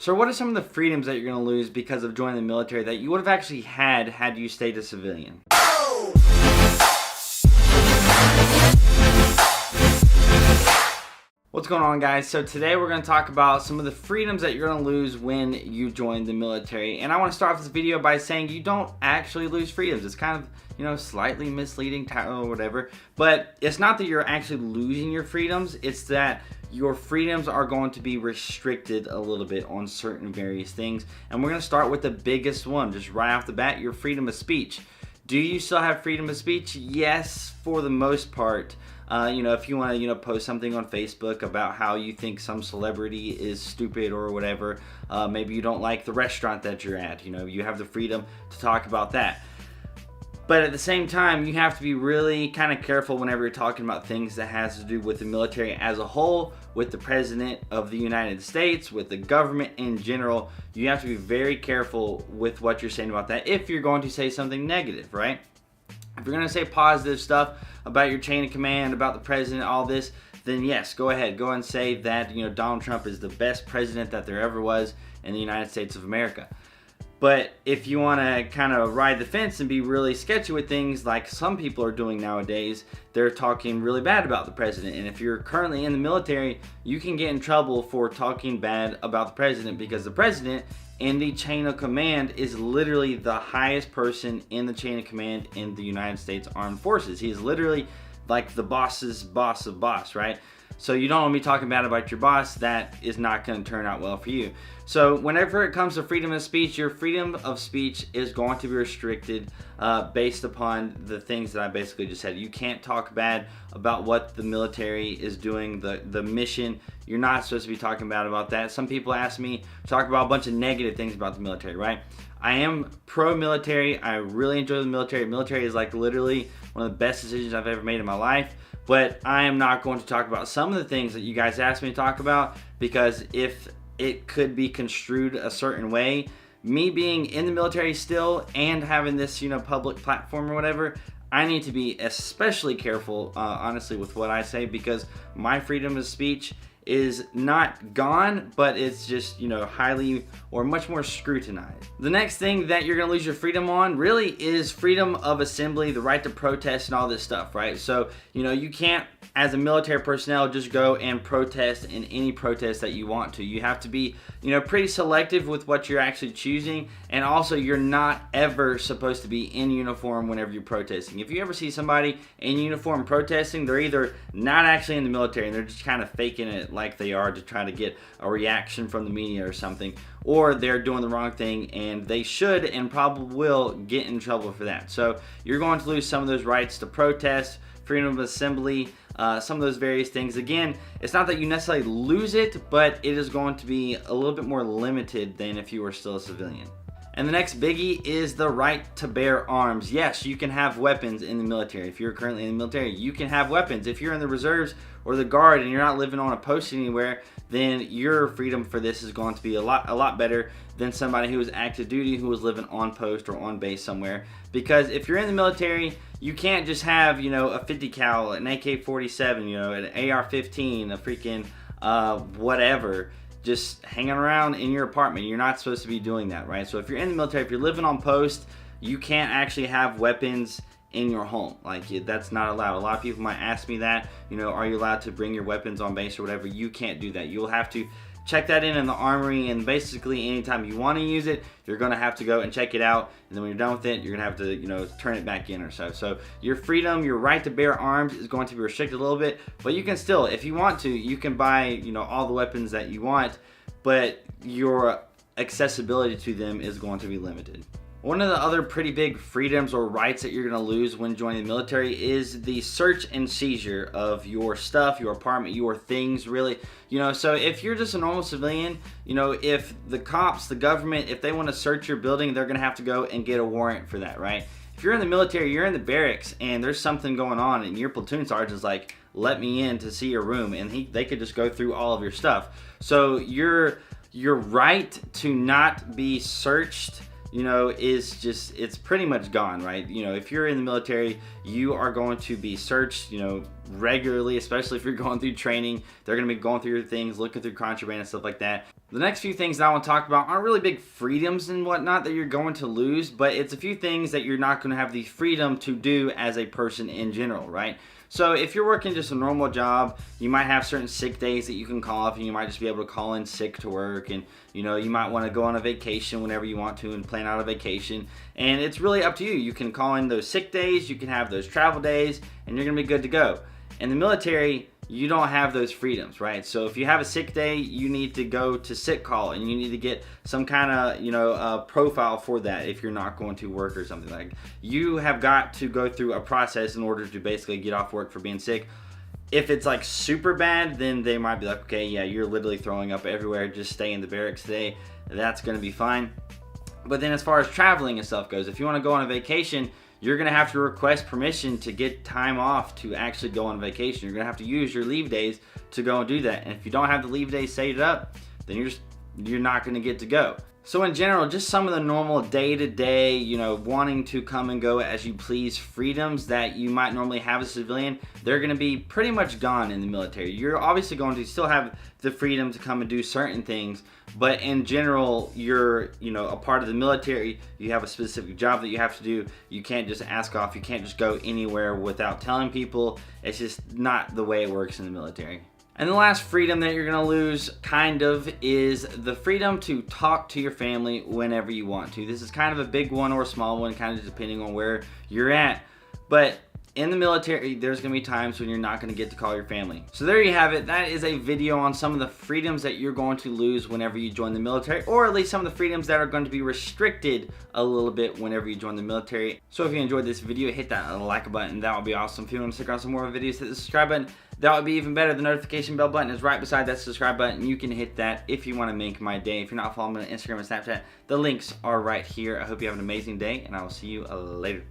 So what are some of the freedoms that you're going to lose because of joining the military that you would have actually had you stayed a civilian? What's going on, guys? So today we're going to talk about some of the freedoms that you're going to lose when you join the military. And I want to start off this video by saying you don't actually lose freedoms. It's kind of, slightly misleading title or whatever. But it's not that you're actually losing your freedoms. It's that your freedoms are going to be restricted a little bit on certain various things. And we're going to start with the biggest one, just right off the bat, your freedom of speech. Do you still have freedom of speech? Yes, for the most part. If you want to, post something on Facebook about how you think some celebrity is stupid or whatever, maybe you don't like the restaurant that you're at, you have the freedom to talk about that. But at the same time, you have to be really kind of careful whenever you're talking about things that has to do with the military as a whole, with the President of the United States, with the government in general. You have to be very careful with what you're saying about that if you're going to say something negative, right? If you're going to say positive stuff about your chain of command, about the president, all this, then yes, go ahead. Go and say that, Donald Trump is the best president that there ever was in the United States of America. But if you want to kind of ride the fence and be really sketchy with things like some people are doing nowadays, they're talking really bad about the president. And if you're currently in the military, you can get in trouble for talking bad about the president, because the president in the chain of command is literally the highest person in the chain of command in the United States Armed Forces. He is literally like the boss's boss of boss, right? So you don't want to be talking bad about your boss. That is not going to turn out well for you. So whenever it comes to freedom of speech, your freedom of speech is going to be restricted based upon the things that I basically just said. You can't talk bad about what the military is doing, the mission. You're not supposed to be talking bad about that. Some people ask me to talk about a bunch of negative things about the military, right? I am pro-military. I really enjoy the military. Military is like literally one of the best decisions I've ever made in my life. But I am not going to talk about some of the things that you guys asked me to talk about, because if it could be construed a certain way, me being in the military still and having this, public platform or whatever, I need to be especially careful, honestly, with what I say, because my freedom of speech is not gone, but it's just, highly or much more scrutinized. The next thing that you're gonna lose your freedom on really is freedom of assembly, the right to protest and all this stuff, right? So, you can't, as a military personnel, just go and protest in any protest that you want to. You have to be, pretty selective with what you're actually choosing, and also you're not ever supposed to be in uniform whenever you're protesting. If you ever see somebody in uniform protesting, they're either not actually in the military and they're just kind of faking it like they are to try to get a reaction from the media or something, or they're doing the wrong thing and they should and probably will get in trouble for that. So you're going to lose some of those rights to protest, freedom of assembly, some of those various things. Again, it's not that you necessarily lose it, but it is going to be a little bit more limited than if you were still a civilian. And the next biggie is the right to bear arms. Yes, you can have weapons in the military. If you're currently in the military, you can have weapons. If you're in the reserves or the guard and you're not living on a post anywhere, then your freedom for this is going to be a lot better than somebody who is active duty, who is living on post or on base somewhere. Because if you're in the military, you can't just have, a 50 cal, an AK-47, an AR-15, a freaking whatever, just hanging around in your apartment. You're not supposed to be doing that, right? So if you're in the military, if you're living on post, you can't actually have weapons in your home. Like, that's not allowed. A lot of people might ask me that, are you allowed to bring your weapons on base or whatever? You can't do that. You'll have to check that in the armory, and basically anytime you want to use it, you're going to have to go and check it out, and then when you're done with it, you're going to have to, turn it back in or so. So your freedom, your right to bear arms is going to be restricted a little bit, but you can still, if you want to, you can buy, all the weapons that you want, but your accessibility to them is going to be limited. One of the other pretty big freedoms or rights that you're going to lose when joining the military is the search and seizure of your stuff, your apartment, your things, really. So if you're just a normal civilian, if the cops, the government, if they want to search your building, they're going to have to go and get a warrant for that, right? If you're in the military, you're in the barracks and there's something going on and your platoon sergeant's like, let me in to see your room, and they could just go through all of your stuff. So your right to not be searched, it's pretty much gone, right? If you're in the military, you are going to be searched, regularly, especially if you're going through training. They're going to be going through your things, looking through contraband and stuff like that. The next few things that I want to talk about aren't really big freedoms and whatnot that you're going to lose, but it's a few things that you're not going to have the freedom to do as a person in general, right? So if you're working just a normal job, you might have certain sick days that you can call off, and you might just be able to call in sick to work, and you might want to go on a vacation whenever you want to and plan out a vacation, and it's really up to you. You can call in those sick days, you can have those travel days, and you're going to be good to go. In the military, you don't have those freedoms, right? So if you have a sick day, you need to go to sick call, and you need to get some kind of profile for that if you're not going to work or something. Like, you have got to go through a process in order to basically get off work for being sick. If it's like super bad, then they might be like, okay, yeah, you're literally throwing up everywhere, just stay in the barracks today. That's going to be fine. But then as far as traveling and stuff goes, if you want to go on a vacation, you're going to have to request permission to get time off to actually go on vacation. You're going to have to use your leave days to go and do that. And if you don't have the leave days saved up, then you're not going to get to go. So in general, just some of the normal day-to-day, wanting to come and go as you please freedoms that you might normally have as a civilian, they're going to be pretty much gone in the military. You're obviously going to still have the freedom to come and do certain things, but in general, you're, a part of the military. You have a specific job that you have to do. You can't just ask off. You can't just go anywhere without telling people. It's just not the way it works in the military. And the last freedom that you're going to lose, kind of, is the freedom to talk to your family whenever you want to. This is kind of a big one or a small one, kind of depending on where you're at. But in the military, there's going to be times when you're not going to get to call your family. So there you have it. That is a video on some of the freedoms that you're going to lose whenever you join the military, or at least some of the freedoms that are going to be restricted a little bit whenever you join the military. So if you enjoyed this video, hit that like button. That would be awesome. If you want to stick around some more videos, hit the subscribe button. That would be even better. The notification bell button is right beside that subscribe button. You can hit that if you want to make my day. If you're not following me on Instagram and Snapchat, the links are right here. I hope you have an amazing day, and I will see you later.